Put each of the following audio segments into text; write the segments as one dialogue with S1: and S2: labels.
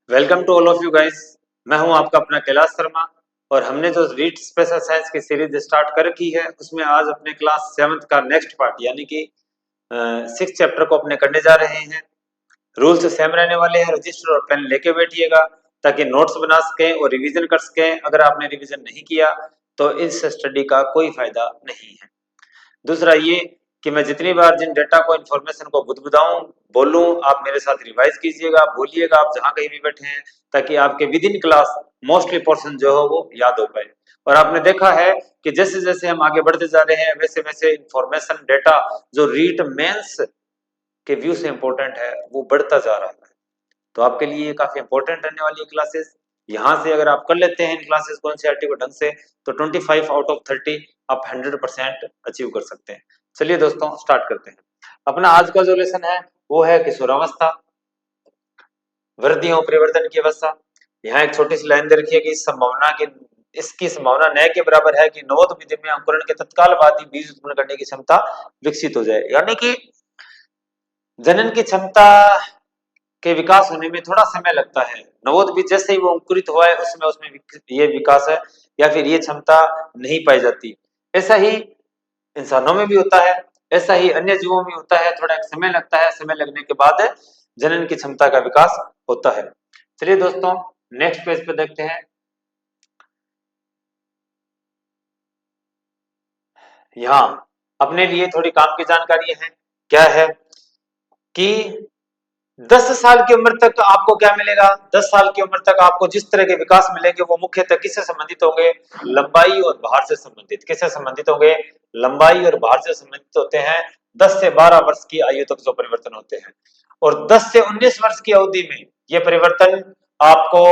S1: Welcome to all of you guys. मैं हूं आपका अपना कैलाश शर्मा और हमने जो रीड स्पेशल साइंस की सीरीज स्टार्ट कर रखी है उसमें आज अपने क्लास 7th का नेक्स्ट पार्ट यानी कि 6th चैप्टर को अपने करने जा रहे हैं। रूल्स सेम रहने वाले हैं। रजिस्टर और पेन लेके बैठिएगा ताकि नोट्स बना सकें और रिवीजन कर सकें। अगर आपने रिवीजन नहीं किया तो इस स्टडी का कोई फायदा नहीं है। दूसरा ये कि मैं जितनी बार जिन डेटा को इन्फॉर्मेशन को बुदबुदाऊं बोलूं आप मेरे साथ रिवाइज कीजिएगा, बोलिएगा आप जहां कहीं भी बैठे हैं, ताकि आपके with in class mostly portion जो हो वो याद हो पाए। और आपने देखा है कि जैसे जैसे हम आगे बढ़ते जा रहे हैं वैसे वैसे इन्फॉर्मेशन डेटा जो रीट मेंस के व्यू से इंपॉर्टेंट है वो बढ़ता जा रहा है। तो आपके लिए ये काफी इंपॉर्टेंट रहने वाली है क्लासेस। यहाँ से अगर आप कर लेते हैं इन क्लासेस को एनसीईआरटी को ढंग से तो 25 आउट ऑफ 30 आप 100% अचीव कर सकते हैं। चलिए दोस्तों स्टार्ट करते हैं। अपना आज का जो लेसन है वो है किशोरावस्था, वृद्धि और परिवर्तन की अवस्था। यहाँ एक छोटी सी लाइन दे रखी है कि इसकी संभावना न के बराबर है कि नवोद विधि में अंकुरण के तत्कालवादी बीज उत्पन्न करने की क्षमता विकसित हो जाए। यानी कि जनन की क्षमता के विकास होने में थोड़ा समय लगता है। नवोद बीज जैसे ही वो अंकुरित हुआ है उसमें उसमें ये विकास है या फिर ये क्षमता नहीं पाई जाती। ऐसा ही इंसानों में भी होता है, ऐसा ही अन्य जीवों में होता है। थोड़ा एक समय लगता है, समय लगने के बाद जनन की क्षमता का विकास होता है। चलिए दोस्तों नेक्स्ट पेज पे देखते हैं। यहाँ अपने लिए थोड़ी काम की जानकारी है। क्या है कि 10 साल की उम्र तक आपको क्या मिलेगा? 10 साल की उम्र तक आपको जिस तरह के विकास मिलेंगे वो मुख्यतः किससे संबंधित होंगे? लंबाई और भार से संबंधित। किससे संबंधित होंगे? लंबाई और भार से संबंधित होते हैं। 10 से 12 वर्ष की आयु तक जो परिवर्तन होते हैं और 10 से 19 वर्ष की अवधि में ये परिवर्तन आपको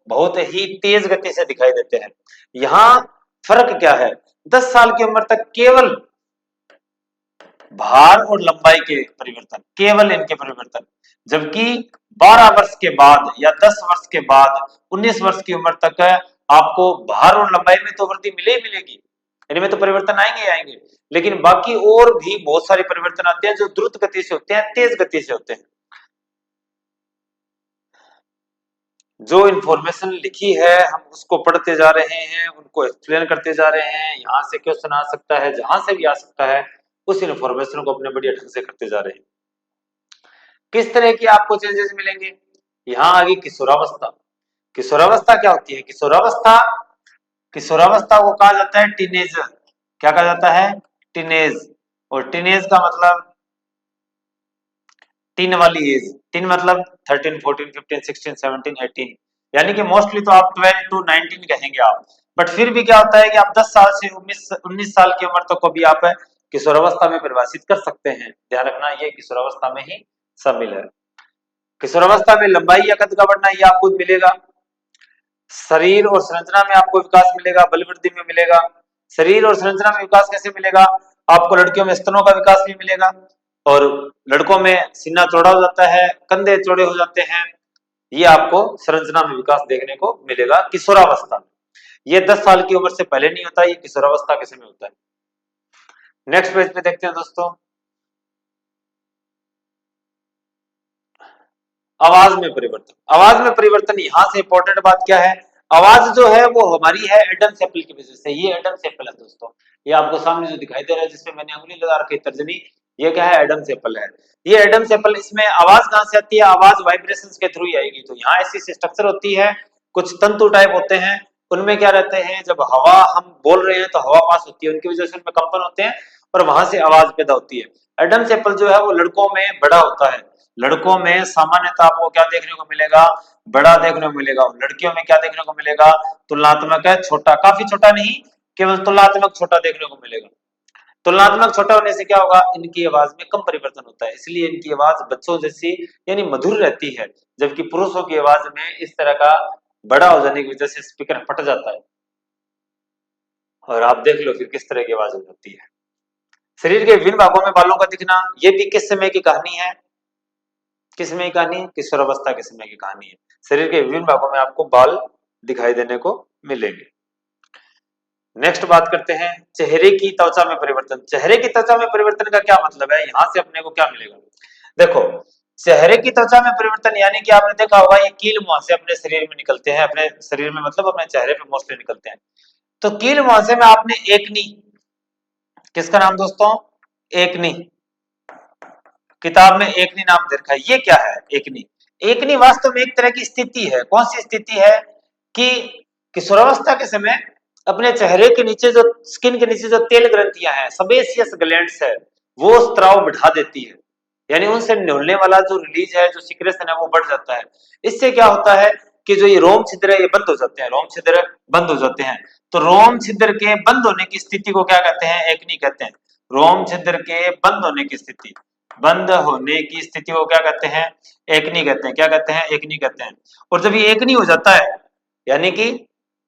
S1: बहुत ही तेज गति से दिखाई देते हैं। यहाँ फर्क क्या है? 10 साल की उम्र तक केवल भार और लंबाई के परिवर्तन, केवल इनके परिवर्तन, जबकि 12 वर्ष के बाद या 10 वर्ष के बाद 19 वर्ष की उम्र तक आपको भार और लंबाई में तो वृद्धि मिले ही मिलेगी, इनमें तो परिवर्तन आएंगे ही आएंगे, लेकिन बाकी और भी बहुत सारे परिवर्तन आते हैं जो द्रुत गति से होते हैं, तेज गति से होते हैं। जो इन्फॉर्मेशन लिखी है हम उसको पढ़ते जा रहे हैं, उनको एक्सप्लेन करते जा रहे हैं। यहाँ से क्वेश्चन आ सकता है, जहां से भी आ सकता है, उस इन्फॉर्मेशन को अपने बढ़िया ढंग से करते जा रहे हैं। किस तरह की आपको चेंजेस मिलेंगे? यहाँ आगे किशोरावस्था। किशोरावस्था क्या होती है? किशोरावस्था को कहा जाता है टीनेजर। क्या कहा जाता है? टीनेज। और टीनेज का मतलब टीन वाली एज। टीन मतलब 13, 14, 15, 16, 17, 18, यानी कि मोस्टली तो आप 12 to 19 कहेंगे आप। बट फिर भी क्या होता है कि आप 10 साल से 19 साल की उम्र तक को भी आप किशोरावस्था में परिभाषित कर सकते हैं। ध्यान रखना ये किशोरावस्था में ही शामिल है। किशोरावस्था में लंबाई या कद का बढ़ना ये आपको मिलेगा। शरीर और संरचना में आपको विकास मिलेगा, बल वृद्धि में मिलेगा। शरीर और संरचना में विकास कैसे मिलेगा? आपको लड़कियों में स्तनों का विकास भी मिलेगा और लड़कों में सीना चौड़ा हो जाता है, कंधे चौड़े हो जाते हैं। ये आपको संरचना में विकास देखने को मिलेगा किशोरावस्था में। ये 10 साल की उम्र से पहले नहीं होता, ये किशोरावस्था के समय होता है। नेक्स्ट पेज पे देखते हैं दोस्तों। आवाज में परिवर्तन। आवाज में परिवर्तन, यहां से इंपॉर्टेंट बात क्या है? आवाज जो है वो हमारी है एडम सेपल की वजह से। ये एडम सेपल है दोस्तों, ये आपको सामने जो दिखाई दे रहा है जिसमें मैंने उंगली लगा रखी तर्जनी, ये क्या है? एडम सेपल है। ये एडम सेपल, इसमें आवाज कहां से आती है? आवाज वाइब्रेशंस के थ्रू ही आएगी। तो यहाँ ऐसी स्ट्रक्चर होती है, कुछ तंतु टाइप होते हैं, उनमें क्या रहते हैं, जब हवा हम बोल रहे हैं तो हवा पास होती है, उनकी वजह से उनमें कंपन होते हैं और वहां से आवाज पैदा होती है। एडम सेपल जो है वो लड़कों में बड़ा होता है। लड़कों में सामान्यतः आपको क्या देखने को मिलेगा? बड़ा देखने को मिलेगा। लड़कियों में क्या देखने को मिलेगा? तुलनात्मक है छोटा, काफी छोटा नहीं, केवल तुलनात्मक छोटा देखने को मिलेगा। तुलनात्मक छोटा होने से क्या होगा? इनकी आवाज में कम परिवर्तन होता है, इसलिए इनकी आवाज बच्चों जैसी यानी मधुर रहती है। जबकि पुरुषों की आवाज में इस तरह का बड़ा हो जाने की वजह से स्पीकर फट जाता है और आप देख लो फिर किस तरह की आवाज हो जाती है। शरीर के विभिन्न भागों में बालों का दिखना, ये भी किस समय की कहानी है? किस समय की कहानी है? किशोरावस्था के समय की कहानी है। शरीर के विभिन्न भागों में आपको बाल दिखाई देने को मिलेंगे। नेक्स्ट बात करते हैं चेहरे की त्वचा में परिवर्तन। चेहरे की त्वचा में परिवर्तन का क्या मतलब है? यहां से अपने को क्या मिलेगा? देखो, चेहरे की त्वचा में परिवर्तन यानी कि आपने देखा होगा ये कील मुहासे अपने शरीर में निकलते हैं, अपने शरीर में मतलब अपने चेहरे पे मोस्टली निकलते हैं। तो कील मुहासे में आपने एकनी, किसका नाम दोस्तों, एकनी, किताब में एकनी नाम दे रखा है। ये क्या है एकनी? एकनी वास्तव में एक तरह की स्थिति है। कौन सी स्थिति है? कि किशोरावस्था के समय अपने चेहरे के नीचे जो स्किन के नीचे जो तेल ग्रंथियां हैं, सबेसियस ग्लैंड्स है, वो स्त्राव बढ़ा देती है, यानी उनसे निकलने वाला जो रिलीज है, जो सिक्रेशन है, वो बढ़ जाता है। इससे क्या होता है कि जो ये रोम छिद्र है ये बंद हो जाते हैं, रोम छिद्र बंद हो जाते हैं। तो रोम छिद्र के बंद होने की स्थिति को क्या कहते हैं? एकनी कहते हैं। रोम छिद्र के बंद होने की स्थिति, बंद होने की स्थिति को क्या कहते हैं? एकनी कहते हैं। क्या कहते हैं? एकनी कहते हैं। और जब ये एकनी हो जाता है, यानी कि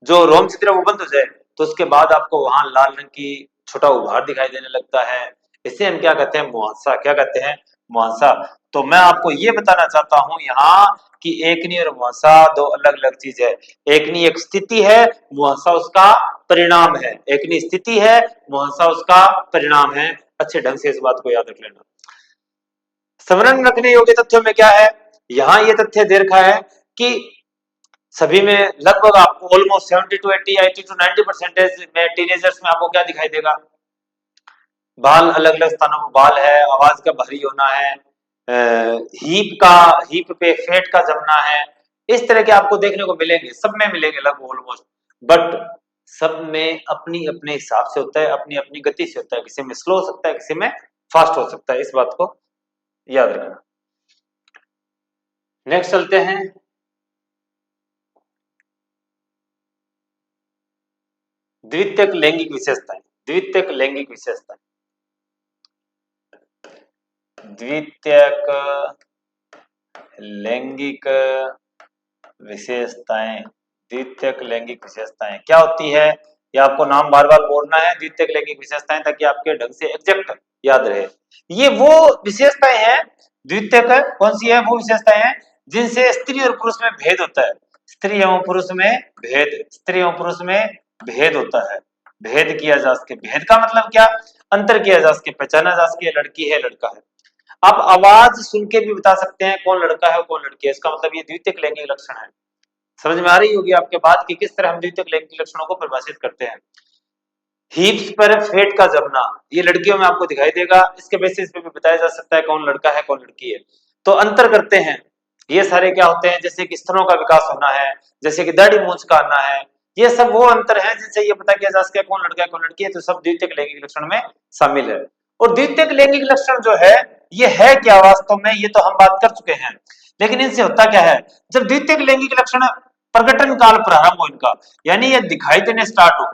S1: जो रोम छिद्र वो बंद हो जाए, तो उसके बाद आपको वहां लाल रंग की छोटा उभार दिखाई देने लगता है। इसे हम क्या कहते हैं? मुहासा। क्या कहते हैं? मुहासा। तो मैं आपको ये बताना चाहता हूं यहाँ कि एकनी और मुहासा दो अलग अलग चीज है। एकनी एक स्थिति है, मुहासा उसका परिणाम है। एकनी स्थिति है, मुहासा उसका परिणाम है। अच्छे ढंग से इस बात को याद रख लेना। स्मरण रखने योग्य तथ्यों में क्या है? यहाँ ये तथ्य दे रखा है कि सभी में लगभग आपको ऑलमोस्ट 70 टू 80, 80 टू 90% में टीनेजर्स में आपको क्या दिखाई देगा? बाल अलग अलग स्थानों पर बाल है, आवाज का भारी होना है, हीप पे फेट का जमना है, इस तरह के आपको देखने को मिलेंगे, सब में मिलेंगे लगभग ऑलमोस्ट। बट सब में अपनी अपने हिसाब से होता है, अपनी अपनी गति से होता है। किसी में स्लो हो सकता है, किसी में फास्ट हो सकता है। इस बात को याद रखना। नेक्स्ट चलते हैं। द्वितीयक लैंगिक विशेषताएं। द्वितीयक लैंगिक विशेषताएं, द्वितीयक लैंगिक विशेषताएं, द्वितीयक लैंगिक विशेषताएं क्या होती है? ये आपको नाम बार बार बोलना है, द्वितीयक लैंगिक विशेषताएं, ताकि आपके ढंग से एग्जैक्ट याद रहे। ये वो विशेषताएं हैं, द्वितीयक कौन सी है? वो विशेषताएं हैं जिनसे स्त्री और पुरुष में भेद होता है। स्त्री एवं पुरुष में भेद, स्त्री एवं पुरुष में भेद होता है। भेद किया जा सके, भेद का मतलब क्या? अंतर किया जा सके, पहचाना जा सके, लड़की है लड़का है। आप आवाज सुन के भी बता सकते हैं कौन लड़का है और कौन लड़की है। इसका मतलब ये द्वितीयक लैंगिक लक्षण है। समझ में आ रही होगी आपके बात की किस तरह हम द्वितीयक लैंगिक लक्षणों को परिभाषित करते हैं। हीप्स पर फेट का जमना, ये लड़कियों में आपको दिखाई देगा। इसके बेसिस पे भी बताया जा सकता है कौन लड़का है कौन लड़की है। तो अंतर करते हैं, ये सारे क्या होते हैं? जैसे कि स्तनों का विकास होना है, जैसे कि दाढ़ी मूंछ का आना है, ये सब वो अंतर है जिनसे ये पता किया जा सके कौन लड़का है कौन लड़की है। तो सब द्वितीयक लैंगिक लक्षण में शामिल है। और द्वितीयक लैंगिक लक्षण जो है ये है क्या वास्तव में, ये तो हम बात कर चुके हैं। लेकिन इनसे होता क्या है? जब द्वितीयक लैंगिक लक्षण प्रकटन काल प्रारंभ हो इनका, यानी ये दिखाई देने स्टार्ट हो,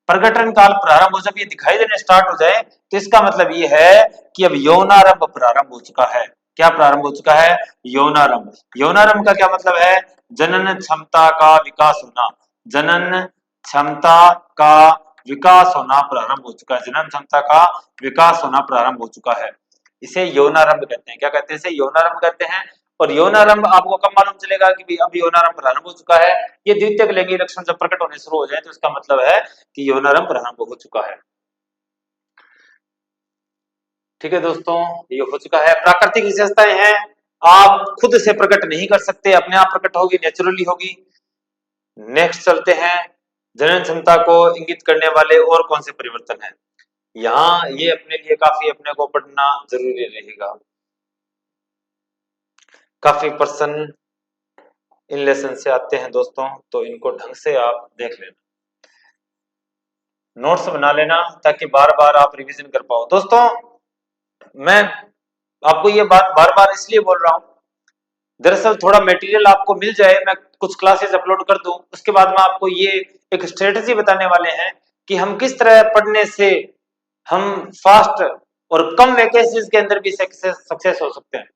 S1: प्रकटन काल प्रारंभ हो, जब ये दिखाई देने स्टार्ट हो जाए, तो इसका मतलब ये है कि अब यौनारंभ प्रारंभ हो चुका है। क्या प्रारंभ हो चुका है? यौनारंभ। यौनारंभ का क्या मतलब है? जनन क्षमता का विकास होना। जनन क्षमता का विकास होना प्रारंभ हो चुका है। जनन क्षमता का विकास होना प्रारंभ हो चुका है। इसे यौनारंभ कहते हैं। क्या कहते हैं? इसे यौनारंभ कहते हैं। और यौनारंभ आपको कब मालूम चलेगा कि भी अब यौनारंभ प्रारंभ हो चुका है? ये द्वितीयक लैंगिक लक्षण जब प्रकट होने शुरू हो जाए, तो इसका मतलब है कि यौनारंभ प्रारंभ हो चुका है। ठीक है दोस्तों, ये हो चुका है। प्राकृतिक विशेषताएं हैं, आप खुद से प्रकट नहीं कर सकते, अपने आप प्रकट होगी, नेचुरली होगी। नेक्स्ट चलते हैं। जनन क्षमता को इंगित करने वाले और कौन से परिवर्तन हैं? यहाँ ये अपने लिए काफी अपने को पढ़ना जरूरी रहेगा। काफी प्रश्न इन लेसन से आते हैं दोस्तों, तो इनको ढंग से आप देख लेना, नोट्स बना लेना, ताकि बार बार आप रिवीजन कर पाओ। दोस्तों मैं आपको ये बात बार बार इसलिए बोल रहा हूं, दरअसल थोड़ा मटेरियल आपको मिल जाए, मैं कुछ क्लासेस अपलोड कर दूं, उसके बाद में आपको ये एक स्ट्रेटजी बताने वाले हैं कि हम किस तरह पढ़ने से हम फास्ट और कम वैकेंसीज के अंदर भी सक्सेस हो सकते हैं।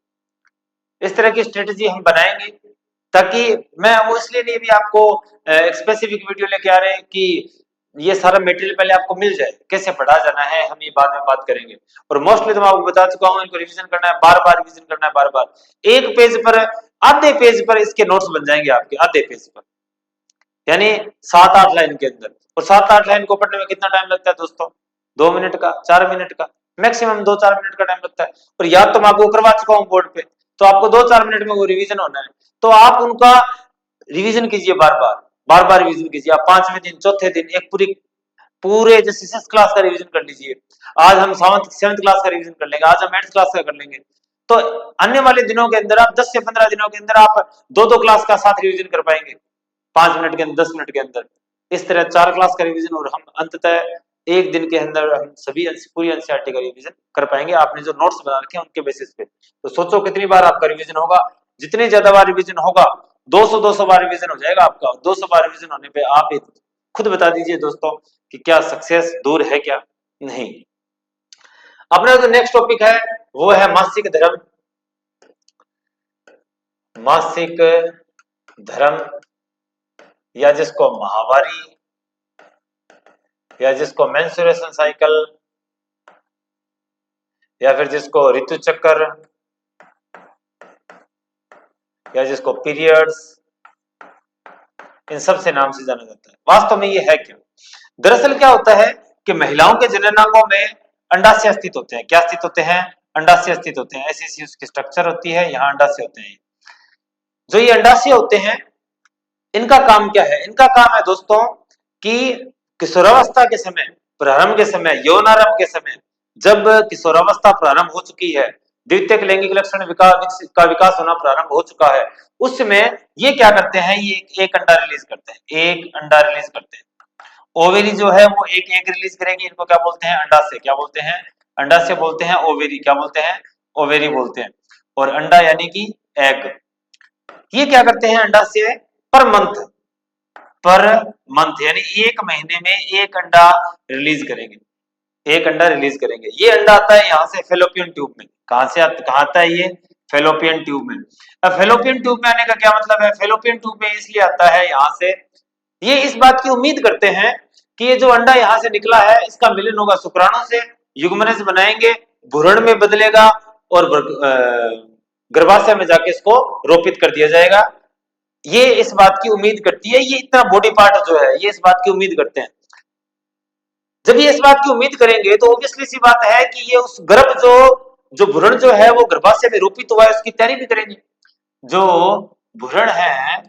S1: इस तरह की स्ट्रेटजी हम बनाएंगे, ताकि मैं वो इसलिए नहीं भी आपको एक स्पेसिफिक वीडियो लेके आ रहे हैं कि ये सारा मटेरियल पहले आपको मिल जाए, कैसे पढ़ा जाना है हम ये बाद में बात करेंगे। और मोस्टली तो मैं आपको बता चुका हूँ, इनको रिवीजन करना है, बार बार रिवीजन करना है, बार बार। एक पेज पर, आधे पेज पर इसके नोट्स बन जाएंगे आपके, आधे पेज पर, यानी 7-8 लाइन के अंदर। और 7-8 लाइन को पढ़ने में कितना टाइम लगता है दोस्तों? 2 मिनट का, 4 मिनट का, मैक्सिमम 2-4 मिनट का टाइम लगता है। और याद तो मैं आपको करवा चुका हूँ बोर्ड पे, तो आपको 2-4 मिनट में वो रिवीजन होना है, तो आप उनका रिवीजन कीजिए, बार बार रिवीजन कीजिए। आप 5वें दिन, चौथे दिन एक पूरे जैसे 6th क्लास का रिवीजन कर लीजिए, आज हम 7th क्लास का रिवीजन कर लेंगे, आज हम 8th क्लास का कर लेंगे। तो आने वाले दिनों के अंदर आप 10 से 15 दिनों के अंदर आप 2-2 क्लास का साथ रिवीजन कर पाएंगे, 5 मिनट के अंदर, 10 मिनट के अंदर। इस तरह 4 क्लास का रिवीजन, और हम अंततः एक दिन के अंदर हम सभी पूरी एनसीईआरटी का रिवीजन कर पाएंगे, आपने जो नोट्स बना रखे हैं उनके बेसिस पे। तो सोचो कितनी बार आपका रिवीजन होगा, जितनी ज्यादा बार रिवीजन होगा, 200 बार रिवीजन हो जाएगा आपका। 200 बार रिवीजन होने पे आप खुद बता दीजिए दोस्तों कि क्या सक्सेस दूर है क्या नहीं। अपना जो नेक्स्ट टॉपिक है वो है मासिक धर्म। मासिक धर्म, या जिसको माहवारी, या जिसको मेंस्ट्रुएशन साइकिल, या फिर जिसको ऋतु चक्र, या जिसको पीरियड्स, इन सब से नाम से जाना जाता है। वास्तव में ये है क्या? दरअसल क्या होता है कि महिलाओं के जननांगों में अंडाशय स्थित होते हैं। क्या स्थित होते हैं? अंडाशय स्थित होते हैं। ऐसी उसकी स्ट्रक्चर होती है, यहाँ अंडाशय होते हैं। जो ये अंडाशय होते हैं, इनका काम क्या है? इनका काम है दोस्तों कि किशोरावस्था के समय, प्रारंभ के समय, यौनारंभ के समय, जब किशोरावस्था प्रारंभ हो चुकी है, द्वितीयक लैंगिक लक्षण का विकास होना प्रारंभ हो चुका है, उस समय ये क्या करते हैं? ये एक अंडा रिलीज करते हैं, एक अंडा रिलीज करते हैं। ओवेरी जो है वो एक एग रिलीज करेगी, इनको क्या बोलते हैं? अंडाशय। क्या बोलते हैं? अंडाशय बोलते हैं। ओवेरी क्या बोलते हैं? ओवेरी बोलते हैं। और अंडा यानी कि एग। ये क्या करते हैं? अंडाशय पर मंथ यानी एक महीने में एक अंडा रिलीज करेंगे, एक अंडा रिलीज करेंगे। ये अंडा आता है यहाँ से फेलोपियन ट्यूब में। कहां से कहां आता है ये? फेलोपियन ट्यूब में। अब फेलोपियन ट्यूब में आने का क्या मतलब है? फेलोपियन ट्यूब में इसलिए आता है यहाँ से, ये इस बात की उम्मीद करते हैं कि ये जो अंडा यहाँ से निकला है इसका मिलन होगा शुक्राणु से, युग्मनज बनाएंगे, भ्रूण में बदलेगा और गर्भाशय में जाके इसको रोपित कर दिया जाएगा। ये इस बात की उम्मीद करती है, ये इतना बॉडी पार्ट जो है ये इस बात की उम्मीद करते हैं। जब ये इस बात की उम्मीद करेंगे तो ऑब्वियसली सी बात है कि ये उस गर्भ जो भ्रूण जो है वो गर्भाशय में रोपित हुआ है उसकी तैयारी भी करेंगे। जो भ्रूण है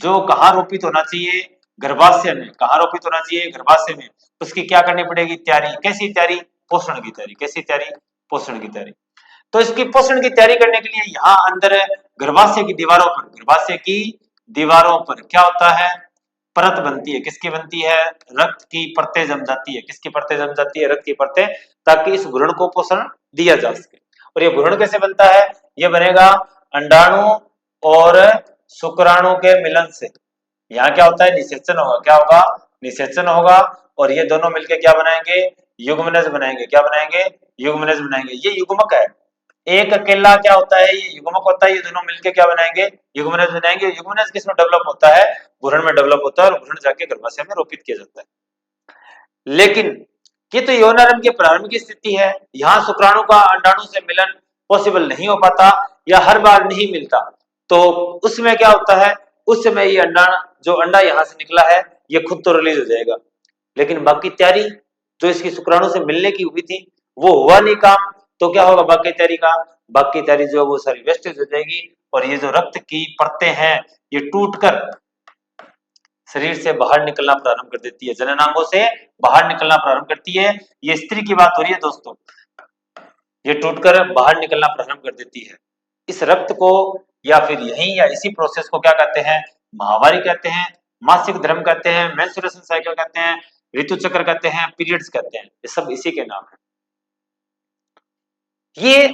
S1: जो कहाँ रोपित होना चाहिए? गर्भाशय में। कहाँ रोपित होना चाहिए? गर्भाशय में। उसकी क्या करनी पड़ेगी? तैयारी। कैसी तैयारी? पोषण की तैयारी। कैसी तैयारी? पोषण की तैयारी। तो इसकी पोषण की तैयारी करने के लिए यहाँ अंदर गर्भाशय की दीवारों पर, गर्भाशय की दीवारों पर क्या होता है? परत बनती है। किसकी बनती है? रक्त की परतें जम जाती है। किसकी परतें जम जाती है? रक्त की परतें, ताकि इस भ्रूण को पोषण दिया जा सके। और ये भ्रूण कैसे बनता है? ये बनेगा अंडाणु और शुक्राणु के मिलन से। यहाँ क्या होता है? निषेचन होगा। क्या होगा? निषेचन होगा। और ये दोनों मिलके क्या बनाएंगे? युग्मनज बनाएंगे। क्या बनाएंगे? युग्मनज बनाएंगे। ये युग्मक है। एक अकेला क्या होता है? ये युग्मक होता है। ये दोनों मिलके क्या बनाएंगे? युग्मनज बनाएंगे। युग्मनज किसमें डेवलप होता है? भ्रूण में डेवलप होता है और भ्रूण जाके गर्भाशय में रोपित किया जाता है। लेकिन ये तो यौनारंभ के प्रारंभ की स्थिति है। यहाँ शुक्राणु का अंडाणु से मिलन पॉसिबल नहीं हो पाता या हर बार नहीं मिलता। तो उसमें क्या होता है? उस समय ये जो अंडा यहाँ से निकला है ये खुद तो रिलीज हो जाएगा, लेकिन बाकी तैयारी जो इसकी शुक्राणु से मिलने की हुई थी वो हुआ नहीं काम। तो क्या होगा बाकी तैयारी का? बाकी तैयारी जो वो सारी वेस्टेज हो जाएगी और ये जो रक्त की परतें हैं ये टूटकर शरीर से बाहर निकलना प्रारंभ कर देती है, जननांगों से बाहर निकलना प्रारंभ करती है। ये स्त्री की बात हो रही है दोस्तों। ये टूटकर बाहर निकलना प्रारंभ कर देती है। इस रक्त को या फिर यही या इसी प्रोसेस को क्या कहते हैं? माहवारी कहते हैं, मासिक धर्म कहते हैं, मेंस्ट्रुएशन साइकिल कहते हैं, ऋतु चक्र कहते हैं, पीरियड्स कहते हैं। ये सब इसी के नाम है। ये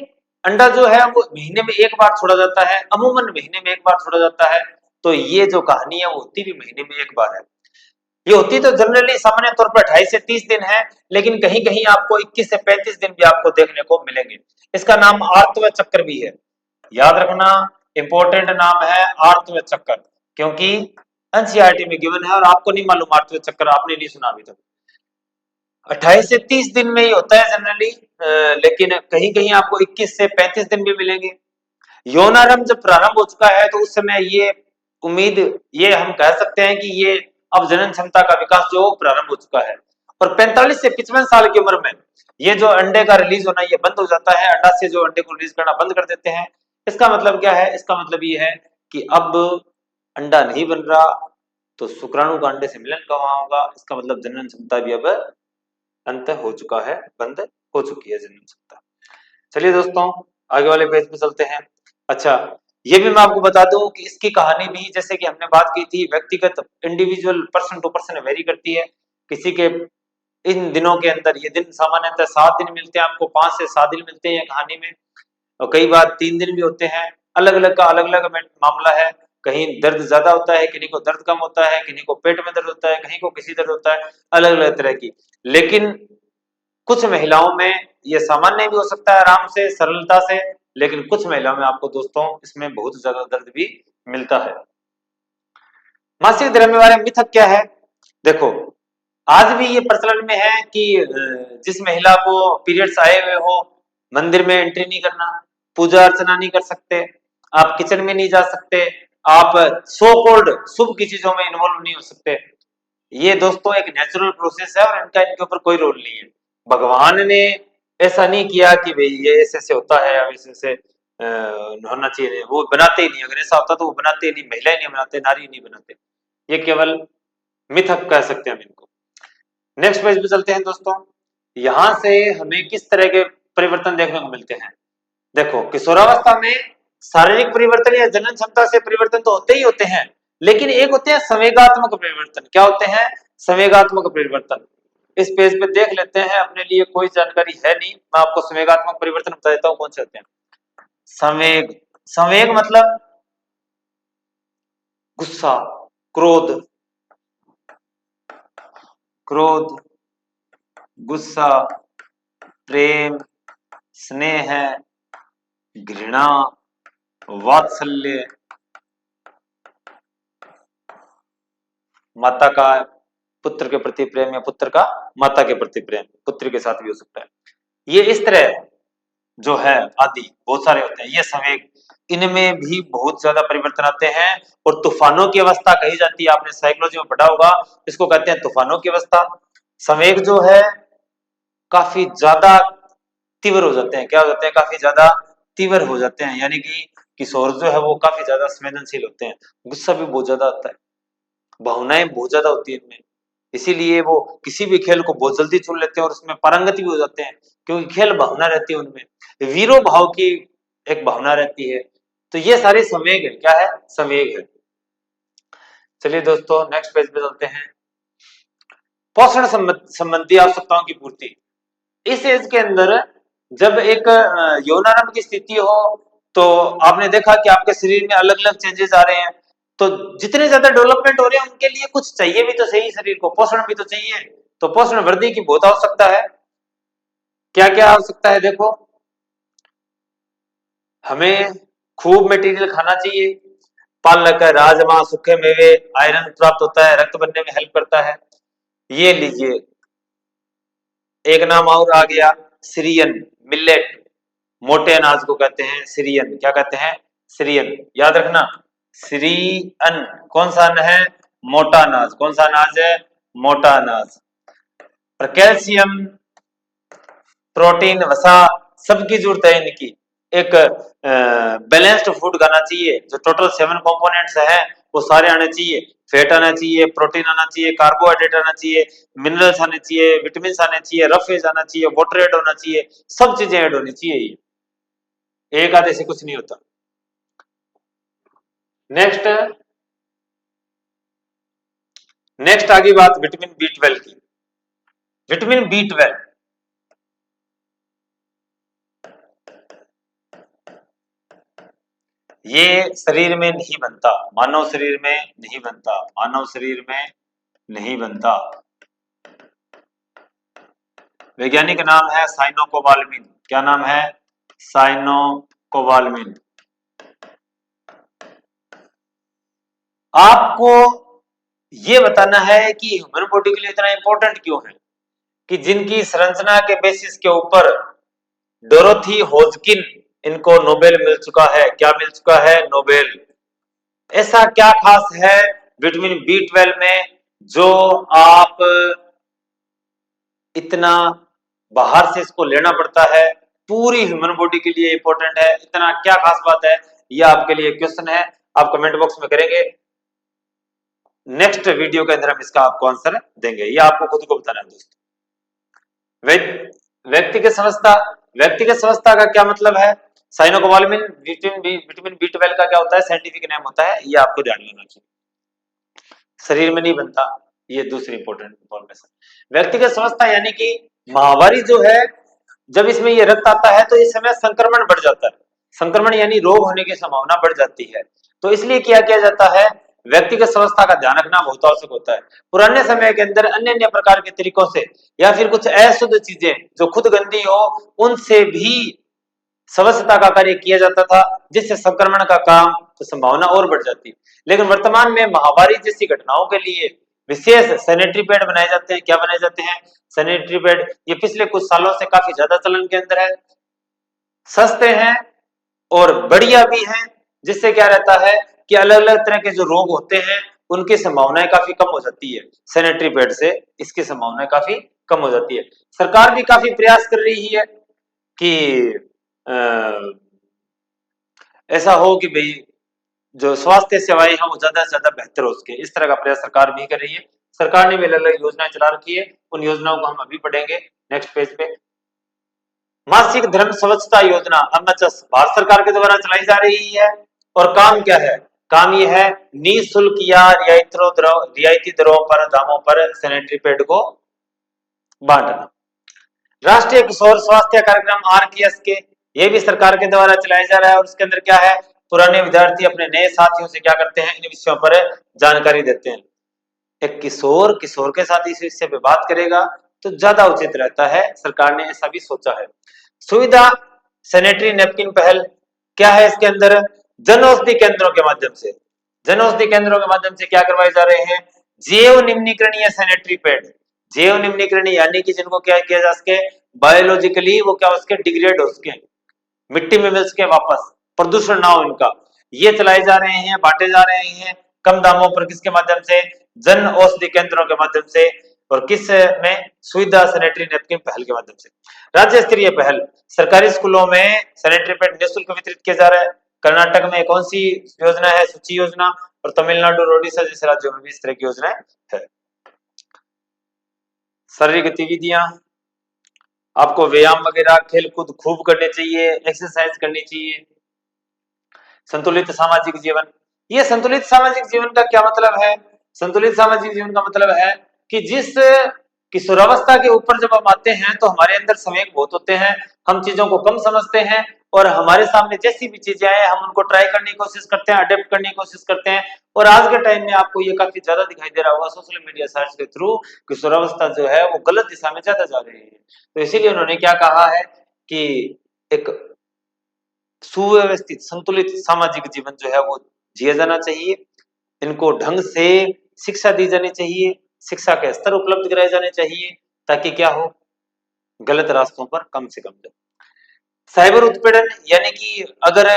S1: अंडा जो है वो महीने में एक बार छोड़ा जाता है, अमूमन महीने में एक बार छोड़ा जाता है। तो ये जो कहानी है वो होती भी महीने में एक बार है। ये होती तो जनरली सामान्य तौर पर 28 से 30 दिन है, लेकिन कहीं कहीं आपको 21 से 35 दिन भी आपको देखने को मिलेंगे। इसका नाम आर्तव चक्र भी है। याद रखना, इंपॉर्टेंट नाम है आर्तव चक्र, क्योंकि एनसीईआरटी में गिवन है और आपको नहीं मालूम आर्तव चक्र, आपने नहीं सुना अभी तक। 28 से 30 दिन में ही होता है जनरली, लेकिन कहीं कहीं आपको 21 से 35 दिन भी मिलेंगे। यौनारंभ जब प्रारंभ हो चुका है तो उस समय ये हम कह सकते हैं कि ये अब जनन क्षमता का विकास जो प्रारंभ हो चुका है। और 45 से 55 साल की उम्र में ये जो अंडे का रिलीज होना ये बंद हो जाता है। अंडा से जो अंडे को रिलीज करना बंद कर देते हैं। इसका मतलब क्या है? इसका मतलब ये है कि अब अंडा नहीं बन रहा, तो शुक्राणु का अंडे से मिलन कहाँ होगा? इसका मतलब जनन क्षमता भी अब अंत हो चुका है, बंद हो चुकी है जनन क्षमता। चलिए दोस्तों, आगे वाले पेज पे चलते हैं। अच्छा, ये भी मैं आपको बता दूं कि इसकी कहानी भी, जैसे कि हमने बात की थी, व्यक्तिगत individual person to person vary करती है। किसी के इन दिनों के अंदर, ये दिन सामान्यतः 7 दिन मिलते हैं आपको, 5 से 7 दिन मिलते हैं कहानी में, और कई बार 3 दिन भी होते हैं। अलग अलग का अलग अलग मामला है। कहीं दर्द ज्यादा होता है, किन्हीं को दर्द कम होता है, किन्हीं को पेट में दर्द होता है, कहीं को किसी दर्द होता है, अलग अलग तरह की। लेकिन कुछ महिलाओं में ये सामान्य भी हो सकता है, आराम से सरलता से, लेकिन कुछ महिलाओं में आपको दोस्तों इसमें बहुत ज्यादा दर्द भी मिलता है। मासिक धर्म के बारे में मिथक क्या है? देखो, आज भी ये प्रचलन में है कि जिस महिला को पीरियड्स आए हुए हो, मंदिर में एंट्री नहीं करना, पूजा अर्चना नहीं कर सकते, आप किचन में नहीं जा सकते, आप सो कॉल्ड शुभ की चीजों में इन्वॉल्व नहीं हो सकते। ये दोस्तों एक नेचुरल प्रोसेस है और इनका इनके ऊपर कोई रोल नहीं है। भगवान ने ऐसा नहीं किया कि भाई ये ऐसे ऐसे होता है, अब ऐसे ऐसे होना चाहिए, वो बनाते ही नहीं। अगर ऐसा होता तो वो बनाते ही नहीं, महिलाएं नहीं बनाते, नारी नहीं बनाते। ये केवल मिथक कह सकते हैं हम इनको। नेक्स्ट पेज पे चलते हैं दोस्तों। यहां से हमें किस तरह के परिवर्तन देखने को मिलते हैं? देखो, किशोरावस्था में शारीरिक परिवर्तन या जनन क्षमता से परिवर्तन तो होते ही होते हैं, लेकिन एक होते हैं संवेगात्मक परिवर्तन। क्या होते हैं? संवेगात्मक परिवर्तन। इस पेज पे देख लेते हैं, अपने लिए कोई जानकारी है नहीं, मैं आपको संवेगात्मक परिवर्तन बता देता हूं कौन से होते हैं। संवेग, संवेग मतलब गुस्सा, क्रोध, क्रोध, गुस्सा, प्रेम, स्नेह, घृणा, वात्सल्य, माता का पुत्र के प्रति प्रेम या पुत्र का माता के प्रति प्रेम, पुत्र के साथ भी हो सकता है। ये इस तरह जो है आदि बहुत सारे होते हैं, ये संवेग। इनमें भी बहुत ज्यादा परिवर्तन आते हैं और तूफानों की अवस्था कही जाती है, आपने साइकोलॉजी में पढ़ा होगा, इसको कहते हैं तूफानों की अवस्था। संवेग जो है काफी ज्यादा तीव्र हो जाते हैं। क्या हो जाते हैं? काफी ज्यादा तीव्र हो जाते हैं, यानी कि किशोर जो है वो काफी ज्यादा संवेदनशील होते हैं। गुस्सा भी बहुत ज्यादा आता है, भावनाएं बहुत ज्यादा होती है इनमें, इसीलिए वो किसी भी खेल को बहुत जल्दी चुन लेते हैं और उसमें पारंगत भी हो जाते हैं, क्योंकि खेल भावना रहती है उनमें, वीरो भाव की एक भावना रहती है। तो ये सारे संवेग है। क्या है? संवेग है। चलिए दोस्तों, नेक्स्ट पेज पे चलते हैं। पोषण संबंधी आवश्यकताओं की पूर्ति। इस एज के अंदर जब एक यौनारंभ की स्थिति हो, तो आपने देखा कि आपके शरीर में अलग अलग चेंजेस आ रहे हैं, तो जितने ज्यादा डेवलपमेंट हो रहे हैं उनके लिए कुछ चाहिए भी तो सही, शरीर को पोषण भी तो चाहिए। तो पोषण वृद्धि की बहुत आवश्यकता है। क्या क्या आवश्यकता है? देखो, हमें खूब मटेरियल खाना चाहिए, पालक, राजमा, सूखे मेवे, आयरन प्राप्त होता है, रक्त बनने में हेल्प करता है। ये लीजिए, एक नाम और आ गया, सीरियन, मिलेट, मोटे अनाज को कहते हैं सीरियन। क्या कहते हैं? सीरियन। याद रखना, सीरियन कौन सा अन्न है? मोटा अनाज। कौन सा अनाज है? मोटा अनाज। और कैल्शियम, प्रोटीन, वसा, सबकी जरूरत है इनकी। एक बैलेंस्ड फूड खाना चाहिए, जो टोटल 7 कंपोनेंट्स हैं वो सारे आने चाहिए। फैट आना चाहिए, प्रोटीन आना चाहिए, कार्बोहाइड्रेट आना चाहिए, मिनरल्स आने चाहिए, विटामिन आने चाहिए, रफ एज आना चाहिए, वाटर ऐड होना चाहिए, सब चीजें ऐड होनी चाहिए। एक आधे से कुछ नहीं होता। नेक्स्ट, नेक्स्ट आगे बात विटामिन बी 12 की। विटामिन बी 12 ये शरीर में नहीं बनता, मानव शरीर में नहीं बनता, मानव शरीर में नहीं बनता। वैज्ञानिक नाम है साइनोकोबाल्मिन। क्या नाम है? साइनोकोबाल्मिन। आपको ये बताना है कि ह्यूमन बॉडी के लिए इतना इंपॉर्टेंट क्यों है, कि जिनकी संरचना के बेसिस के ऊपर डोरोथी होजकिन, इनको नोबेल मिल चुका है। क्या मिल चुका है? नोबेल। ऐसा क्या खास है विटामिन बी 12 में जो आप इतना बाहर से इसको लेना पड़ता है? पूरी ह्यूमन बॉडी के लिए इंपॉर्टेंट है, इतना क्या खास बात है, यह आपके लिए क्वेश्चन है, आप कमेंट बॉक्स में करेंगे, नेक्स्ट वीडियो के अंदर हम इसका आपको आंसर देंगे, ये आपको खुद को बताना है दोस्तों। व्यक्तिगत समझता का क्या मतलब है, साइनोकोबालमिन विटामिन बी12 का क्या होता है, साइंटिफिक नेम होता है, ये आपको ध्यान लेना चाहिए, शरीर में नहीं बनता, ये दूसरी इंपॉर्टेंट इंफॉर्मेशन। व्यक्तिगत समझता यानी कि महामारी जो है, जब इसमें ये रक्त आता है तो इस समय संक्रमण बढ़ जाता है, संक्रमण यानी रोग होने की संभावना बढ़ जाती है, तो इसलिए क्या किया जाता है, व्यक्तिगत स्वास्थ्य का ध्यान रखना बहुत आवश्यक होता है। पुराने समय के अंदर अन्य अन्य प्रकार के तरीकों से या फिर कुछ अशुद्ध चीजें जो खुद गंदी हो उनसे भी स्वच्छता का कार्य किया जाता था, जिससे संक्रमण का काम तो संभावना और बढ़ जाती। लेकिन वर्तमान में महामारी जैसी घटनाओं के लिए विशेष सैनिटरी पैड बनाए जाते हैं। क्या बनाए जाते हैं, सैनिटरी पैड, ये पिछले कुछ सालों से काफी ज्यादा चलन के अंदर है, सस्ते हैं और बढ़िया भी हैं, जिससे क्या रहता है कि अलग अलग तरह के जो रोग होते हैं उनकी संभावनाएं काफी कम हो जाती है, सैनिटरी पैड से इसकी संभावनाएं काफी कम हो जाती है। सरकार भी काफी प्रयास कर रही है कि ऐसा हो कि भाई जो स्वास्थ्य सेवाएं हैं वो ज्यादा से ज्यादा बेहतर हो सके, इस तरह का प्रयास सरकार भी कर रही है। सरकार ने भी अलग अलग योजनाएं चला रखी है, उन योजनाओं को हम अभी पढ़ेंगे नेक्स्ट पेज पे। मासिक धर्म स्वच्छता योजना एमएचएस भारत सरकार के द्वारा चलाई जा रही है, और काम क्या है, काम ये है निःशुल्क या रियायती दरों पर दामों पर सैनिटरी पैड को बांटना। राष्ट्रीय किशोर स्वास्थ्य कार्यक्रम आरकेएस के, ये भी सरकार के द्वारा चलाया जा रहा है, और उसके अंदर क्या है, पुराने विद्यार्थी अपने नए साथियों से क्या करते हैं, इन विषयों पर जानकारी देते हैं। एक किशोर किशोर के साथ इस विषय पे बात करेगा तो ज्यादा उचित रहता है, सरकार ने ऐसा भी सोचा है। सुविधा सैनिटरी नैपकिन पहल क्या है, इसके अंदर जन औषधि केंद्रों के माध्यम से, जन औषधि केंद्रों के माध्यम से क्या करवाए जा रहे हैं, जैव निम्नीकरणीय सैनिटरी पैड, जैव निम्नीकरणीय यानी कि जिनको क्या किया जा सके, बायोलॉजिकली वो क्या हो सके, डिग्रेड हो सके, मिट्टी में मिल सके वापस, प्रदूषण ना हो इनका, ये चलाए जा रहे हैं, बांटे जा रहे हैं कम दामों पर, किसके माध्यम से, जन औषधि केंद्रों के माध्यम से, और किस में, सुविधा सैनिटरी नैपकिन पहल के माध्यम से। राज्य स्तरीय पहल, सरकारी स्कूलों में सैनिटरी पैड निःशुल्क वितरित किया जा रहा है। कर्नाटक में कौन सी योजना है, सूची योजना, और तमिलनाडु और ओडिशा जैसे राज्यों में भी इस तरह की योजनाएं है। शारीरिक गतिविधियां, आपको व्यायाम वगैरह खेलकूद खूब करने चाहिए, एक्सरसाइज करनी चाहिए। संतुलित सामाजिक जीवन, ये संतुलित सामाजिक जीवन का क्या मतलब है, संतुलित सामाजिक जीवन का मतलब है कि जिस किशोरावस्था के ऊपर जब हम आते हैं तो हमारे अंदर संवेग बहुत होते हैं, हम चीजों को कम समझते हैं, और हमारे सामने जैसी भी चीजें आए हम उनको ट्राई करने की कोशिश करते हैं, अडेप्ट करने की कोशिश करते हैं। और आज के टाइम में आपको ये काफी ज्यादा दिखाई दे रहा होगा सोशल मीडिया साइट्स के थ्रू, किशोरावस्था जो है वो गलत दिशा में ज्यादा जा रही है। तो इसीलिए उन्होंने क्या कहा है कि एक सुव्यवस्थित संतुलित सामाजिक जीवन जो है वो जिया जाना चाहिए, इनको ढंग से शिक्षा दी जानी चाहिए, शिक्षा के स्तर उपलब्ध कराए जाने चाहिए, ताकि क्या हो, गलत रास्तों पर कम से कम जाए। साइबर उत्पीड़न यानी कि अगर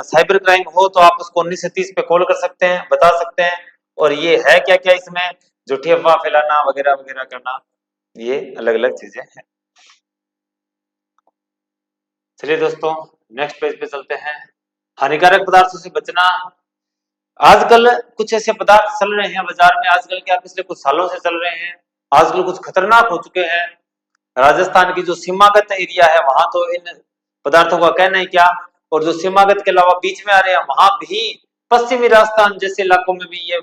S1: साइबर क्राइम हो तो आप उसको 1930 पे कॉल कर सकते हैं, बता सकते हैं, और ये है क्या क्या इसमें, झूठी अफवाह फैलाना वगैरह वगैरह करना, ये अलग अलग चीजें हैं। चलिए दोस्तों नेक्स्ट पेज पे चलते हैं। हानिकारक पदार्थों से बचना, आजकल कुछ ऐसे पदार्थ चल रहे हैं बाजार में, आजकल क्या पिछले कुछ सालों से चल रहे हैं, आजकल कुछ खतरनाक हो चुके हैं। राजस्थान की जो सीमागत एरिया है वहां तो इन पदार्थों का कहना ही क्या, और जो सीमागत के अलावा बीच में आ रहे हैं वहां भी, पश्चिमी राजस्थान जैसे इलाकों में भी ये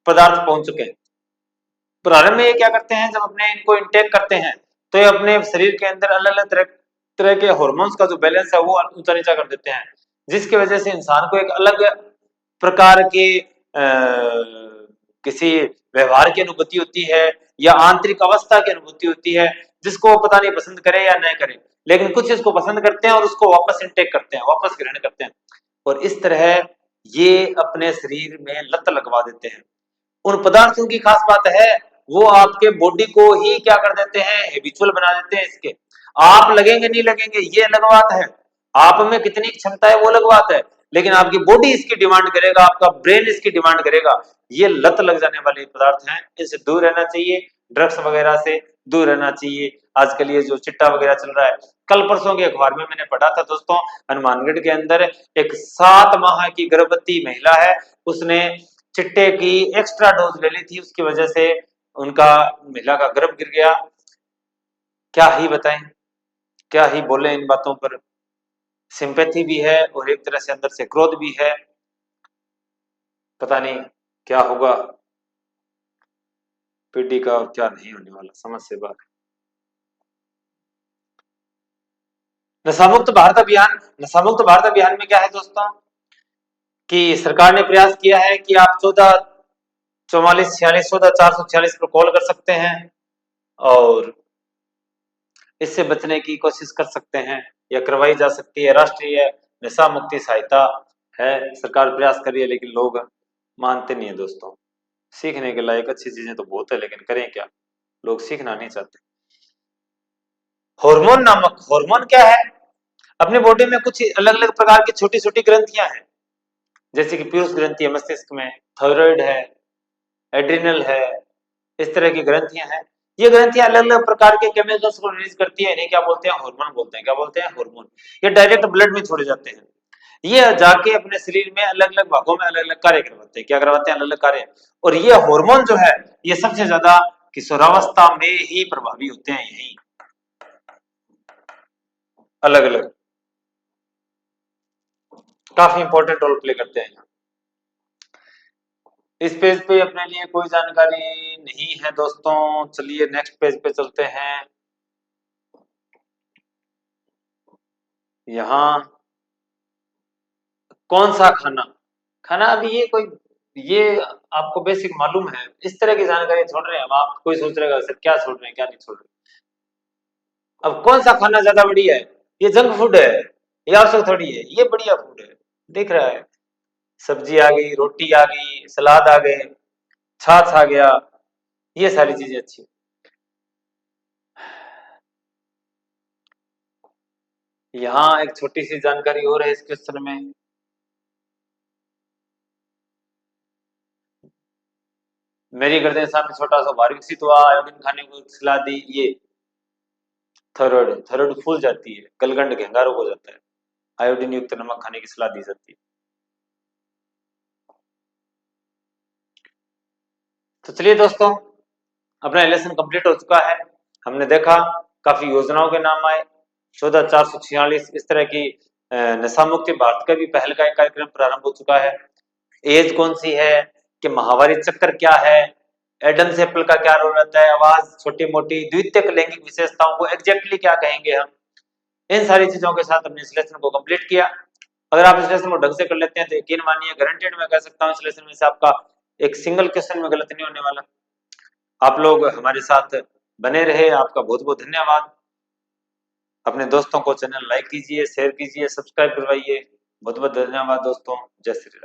S1: पदार्थ पहुंच चुके हैं। प्रारंभ में ये क्या करते हैं, जब अपने इनको इंटेक करते हैं तो ये अपने शरीर के अंदर अलग अलग तरह के हार्मोन्स का जो बैलेंस है वो ऊंचा नीचा कर देते हैं, जिसकी वजह से इंसान को एक अलग प्रकार के किसी व्यवहार की अनुभूति होती है, या आंतरिक अवस्था की अनुभूति होती है, जिसको वो पता नहीं पसंद करे या नहीं करे, लेकिन कुछ इसको पसंद करते हैं और उसको वापस इंटेक करते हैं, वापस ग्रहण करते हैं, और इस तरह ये अपने शरीर में लत लगवा देते हैं। उन पदार्थों की खास बात है वो आपके बॉडी को ही क्या कर देते हैं, हैबिचुअल बना देते हैं इसके, आप लगेंगे नहीं लगेंगे ये अलग बात है, आप में कितनी क्षमता है वो अलग बात है, लेकिन आपकी बॉडी इसकी डिमांड करेगा, आपका ब्रेन इसकी डिमांड करेगा। ये लत लग जाने वाले पदार्थ हैं, इनसे दूर रहना चाहिए, ड्रग्स वगैरह से दूर रहना चाहिए। आजकल ये जो चिट्टा वगैरह चल रहा है कल परसों के अखबार में मैंने पढ़ा था दोस्तों, हनुमानगढ़ के अंदर एक 7 माह की गर्भवती महिला है, उसने चिट्टे की एक्स्ट्रा डोज ले ली थी, उसकी वजह से उनका महिला का गर्भ गिर गया। क्या ही बताएं, क्या ही बोले इन बातों पर। सिंपैथी भी है और एक तरह से अंदर से क्रोध भी है। पता नहीं क्या होगा पीढ़ी का और क्या नहीं होने वाला, समझ से बाहर। नशामुक्त भारत अभियान, नशामुक्त भारत अभियान में क्या है दोस्तों कि सरकार ने प्रयास किया है कि आप 1444 14 446 पर कॉल कर सकते हैं और इससे बचने की कोशिश कर सकते हैं या करवाई जा सकती है। राष्ट्रीय नशा मुक्ति सहायता है, सरकार प्रयास कर रही है, लेकिन लोग मानते नहीं है दोस्तों। सीखने के लायक अच्छी चीजें तो बहुत है, लेकिन करें क्या, लोग सीखना नहीं चाहते। हार्मोन नामक, हार्मोन क्या है? अपनी बॉडी में कुछ अलग अलग प्रकार की छोटी छोटी ग्रंथियां हैं, जैसे कि पीयूष ग्रंथि है मस्तिष्क में, थायराइड है, एड्रिनल है, इस तरह की ग्रंथियां हैं। ये ग्रंथियां अलग अलग प्रकार के केमिकल्स को रिलीज करती है, इन्हें क्या बोलते हैं? हार्मोन बोलते हैं। क्या बोलते हैं? हार्मोन। ये डायरेक्ट ब्लड में छोड़े जाते हैं, ये जाके अपने शरीर में अलग अलग भागों में अलग अलग कार्य करवाते हैं। क्या करवाते हैं? अलग अलग कार्य। और ये हार्मोन जो है ये सबसे ज्यादा किशोरावस्था में ही प्रभावी होते हैं, यही अलग अलग काफी इंपॉर्टेंट रोल प्ले करते हैं। इस पेज पे अपने लिए कोई जानकारी नहीं है दोस्तों, चलिए नेक्स्ट पेज पे चलते हैं। यहाँ कौन सा खाना, खाना अभी ये कोई, ये आपको बेसिक मालूम है, इस तरह की जानकारी छोड़ रहे हैं हम। आप कोई सोच रहेगा सर क्या छोड़ रहे हैं क्या नहीं छोड़ रहे। अब कौन सा खाना ज्यादा बढ़िया है? ये जंक फूड है, ये आवश्यक थोड़ी है, ये बढ़िया फूड है। दिख रहा है, सब्जी आ गई, रोटी आ गई, सलाद आ गए, छाछ आ गया, ये सारी चीजें अच्छी। यहाँ एक छोटी सी जानकारी हो रही है इस क्वेश्चन में, मेरी गर्दन के सामने छोटा सा भार विकसित हुआ, आयोडीन खाने को सलाह दी, ये थायराइड, थायराइड फूल जाती है, गलगंड घेंगा रोग हो जाता है, आयोडीन युक्त नमक खाने की सलाह दी जाती है। तो चलिए दोस्तों, अपना लेसन कंप्लीट हो चुका है। हमने देखा काफी योजनाओं के नाम आए, 14 446 इस तरह की नशा मुक्ति भारत का भी पहल का एक कार्यक्रम प्रारंभ हो चुका है। एज कौन सी है, कि माहवारी चक्कर क्या है, एडम सेपल का क्या रोल रहता है, आवाज छोटी मोटी, द्वितीयक लैंगिक विशेषताओं को एग्जैक्टली क्या कहेंगे हम, इन सारी चीजों के साथ हमने इस लेसन को कंप्लीट किया। अगर आप इस लेसन को ढंग से कर लेते हैं तो यकीन मानिए गारंटेड मैं कह सकता हूं इस लेसन में से आपका एक सिंगल क्वेश्चन में गलत नहीं होने वाला। आप लोग हमारे साथ बने रहे, आपका बहुत बहुत धन्यवाद। अपने दोस्तों को चैनल लाइक कीजिए, शेयर कीजिए, सब्सक्राइब करवाइए। बहुत बहुत धन्यवाद दोस्तों। जय श्री राम।